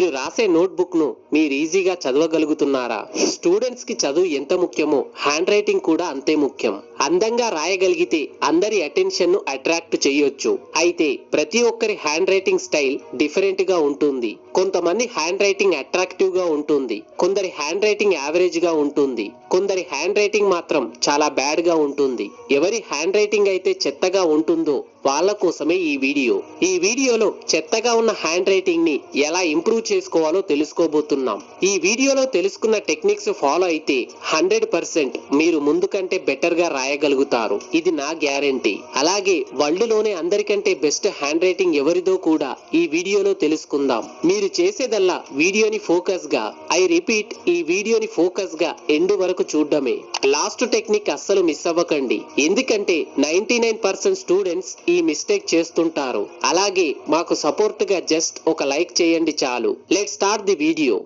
మీరు రాసే నోట్బుక్ ను మీరు ఈజీగా చదవగలుగుతున్నారా? స్టూడెంట్స్ కి చదువు ఎంత ముఖ్యమో హ్యాండ్ రైటింగ్ కూడా అంతే ముఖ్యం. అందంగా రాయగలిగితే అందరి అటెన్షన్ ను అట్రాక్ట్ చేయొచ్చు. అయితే ప్రతి ఒక్కరి హ్యాండ్ రైటింగ్ స్టైల్ డిఫరెంట్ గా ఉంటుంది. కొంతమంది హ్యాండ్ రైటింగ్ అట్రాక్టివ్ గా ఉంటుంది, కొందరి హ్యాండ్ రైటింగ్ యావరేజ్ గా ఉంటుంది, కొందరి హ్యాండ్ రైటింగ్ మాత్రం చాలా బ్యాడ్ గా ఉంటుంది. ఎవరి హ్యాండ్ రైటింగ్ అయితే చెత్తగా ఉంటుందో వాళ్ళ కోసమే ఈ వీడియో. ఈ వీడియోలో చెత్తగా ఉన్న హ్యాండ్ రైటింగ్ ని ఎలా ఇంప్రూవ్ చేసుకోవాలో తెలుసుకోబోతున్నాం. ఈ వీడియోలో తెలుసుకున్న టెక్నిక్స్ ఫాలో అయితే 100% మీరు ముందు కంటే బెటర్ గా రాయగలుగుతారు. ఇది నా గ్యారంటీ. అలాగే వరల్డ్ లోనే అందరికంటే బెస్ట్ హ్యాండ్ రైటింగ్ ఎవరిదో కూడా ఈ వీడియోలో తెలుసుకుందాం. మీరు చేసేదల్లా వీడియోని ఫోకస్ గా, ఐ రిపీట్, ఈ వీడియోని ఫోకస్ గా ఎండ్ వరకు చూడడమే. లాస్ట్ టెక్నిక్ అస్సలు మిస్ అవ్వకండి, ఎందుకంటే 99% స్టూడెంట్స్ ఈ మిస్టేక్ చేస్తుంటారు. అలాగే మాకు సపోర్ట్ గా జస్ట్ ఒక లైక్ చేయండి చాలు. Let's start the video.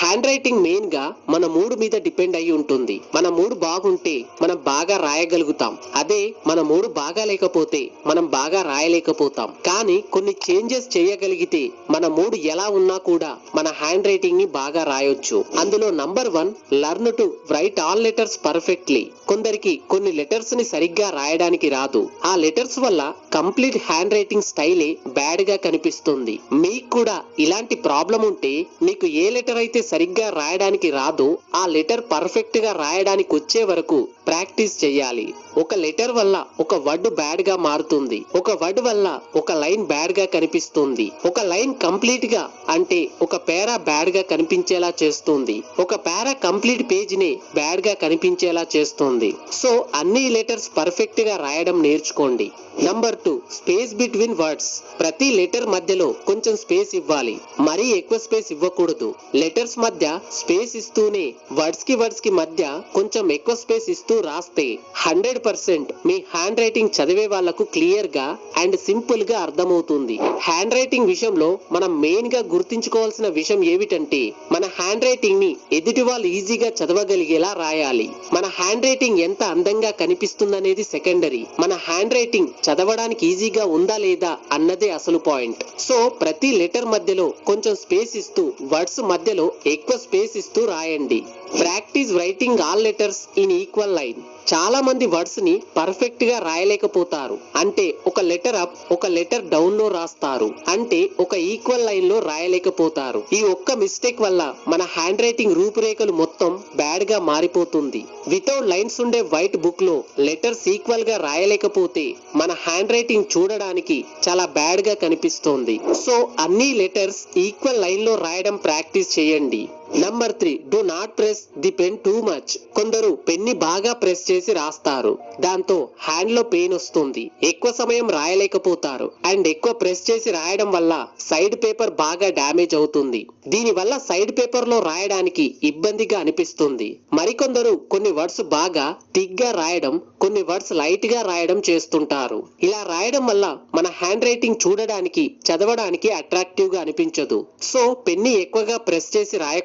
Hand writing main గా మన మూడ్ మీద డిపెండ్ అయి ఉంటుంది. మన మూడ్ బాగుంటే మనం బాగా రాయగలుగుతాం. అదే మన మూడ్ బాగా లేకపోతే మనం బాగా రాయలేకపోతాం. కానీ కొన్ని చేంజెస్ చేయగలిగితే మన మూడ్ ఎలా ఉన్నా కూడా మన హ్యాండ్ రైటింగ్ ని బాగా రాయొచ్చు. అందులో number 1, learn to right all letters perfectly. కొందరికి కొన్ని లెటర్స్ ని సరిగ్గా రాయడానికి రాదు. ఆ లెటర్స్ వల్ల కంప్లీట్ హ్యాండ్ రైటింగ్ స్టైలే బ్యాడ్ గా కనిపిస్తుంది. మీకు కూడా ఇలాంటి ప్రాబ్లం ఉంటే మీకు ఏ లెటర్ అయితే సరిగ్గా రాయడానికి రాదో ఆ లెటర్ పర్ఫెక్ట్ గా రాయడానికి వచ్చే వరకు ప్రాక్టీస్ చేయాలి. ఒక లెటర్ వల్ల ఒక వర్డ్ బ్యాడ్ గా మారుతుంది, ఒక వర్డ్ వల్ల ఒక లైన్ బ్యాడ్ గా కనిపిస్తుంది, ఒక లైన్ కంప్లీట్ గా అంటే ఒక పేరా బ్యాడ్ గా కనిపించేలా చేస్తుంది, ఒక పేరా కంప్లీట్ పేజ్ ని బ్యాడ్ గా కనిపించేలా చేస్తుంది. సో అన్ని లెటర్స్ పర్ఫెక్ట్ గా రాయడం నేర్చుకోండి. Number 2, space between words. ప్రతి లెటర్ మధ్యలో కొంచెం స్పేస్ ఇవ్వాలి, మరీ ఎక్కువ స్పేస్ ఇవ్వకూడదు. లెటర్స్ మధ్య స్పేస్ ఇస్తూనే వర్డ్స్ కి మధ్య కొంచెం ఎక్కువ స్పేస్ ఇస్తూ రాస్తే 100% మీ హ్యాండ్ రైటింగ్ చదివే వాళ్లకు క్లియర్ గా అండ్ సింపుల్ గా అర్థమవుతుంది. హ్యాండ్ రైటింగ్ విషయంలో మనం మెయిన్ గా గుర్తించుకోవాల్సిన విషయం ఏమిటంటే మన హ్యాండ్ రైటింగ్ ని ఎదుటి వాళ్ళు ఈజీగా చదవగలిగేలా రాయాలి. మన హ్యాండ్ రైటింగ్ ఎంత అందంగా కనిపిస్తుందనేది సెకండరీ. మన హ్యాండ్ రైటింగ్ చదవడానికి ఈజీగా ఉందా లేదా అన్నదే అసలు పాయింట్. సో ప్రతి లెటర్ మధ్యలో కొంచెం స్పేస్ ఇస్తూ వర్డ్స్ మధ్యలో ఎక్కువ స్పేస్ ఇస్తూ రాయండి. Practice writing all letters in equal line. చాలా మంది వర్డ్స్ ని పర్ఫెక్ట్ గా రాయలేకపోతారు. అంటే ఒక లెటర్ అప్, ఒక లెటర్ డౌన్ లో రాస్తారు. అంటే ఒక ఈక్వల్ లైన్ లో రాయలేకపోతారు. ఈ ఒక్క మిస్టేక్ వల్ల మన హ్యాండ్ రైటింగ్ రూపురేఖలు మొత్తం బ్యాడ్ గా మారిపోతుంది. వితౌట్ లైన్స్ ఉండే వైట్ బుక్ లో లెటర్స్ ఈక్వల్ గా రాయలేకపోతే మన హ్యాండ్ రైటింగ్ చూడడానికి చాలా బ్యాడ్ గా కనిపిస్తోంది. సో అన్ని లెటర్స్ ఈక్వల్ లైన్ లో రాయడం ప్రాక్టీస్ చేయండి. Number 3, do not press the pen too much. కొందరు పెన్ని బాగా ప్రెస్ చేసి రాస్తారు, దాంతో హ్యాండ్ లో పెయిన్ వస్తుంది, ఎక్కువ సమయం రాయలేకపోతారు. అండ్ ఎక్కువ ప్రెస్ చేసి రాయడం వల్ల సైడ్ పేపర్ బాగా డ్యామేజ్ అవుతుంది. దీని వల్ల సైడ్ పేపర్ లో రాయడానికి ఇబ్బందిగా అనిపిస్తుంది. మరికొందరు కొన్ని వర్డ్స్ బాగా థిక్ గా రాయడం, కొన్ని వర్డ్స్ లైట్ గా రాయడం చేస్తుంటారు. ఇలా రాయడం వల్ల మన హ్యాండ్ రైటింగ్ చూడడానికి, చదవడానికి అట్రాక్టివ్ గా అనిపించదు. సో పెన్ని ఎక్కువగా ప్రెస్ చేసి రాయ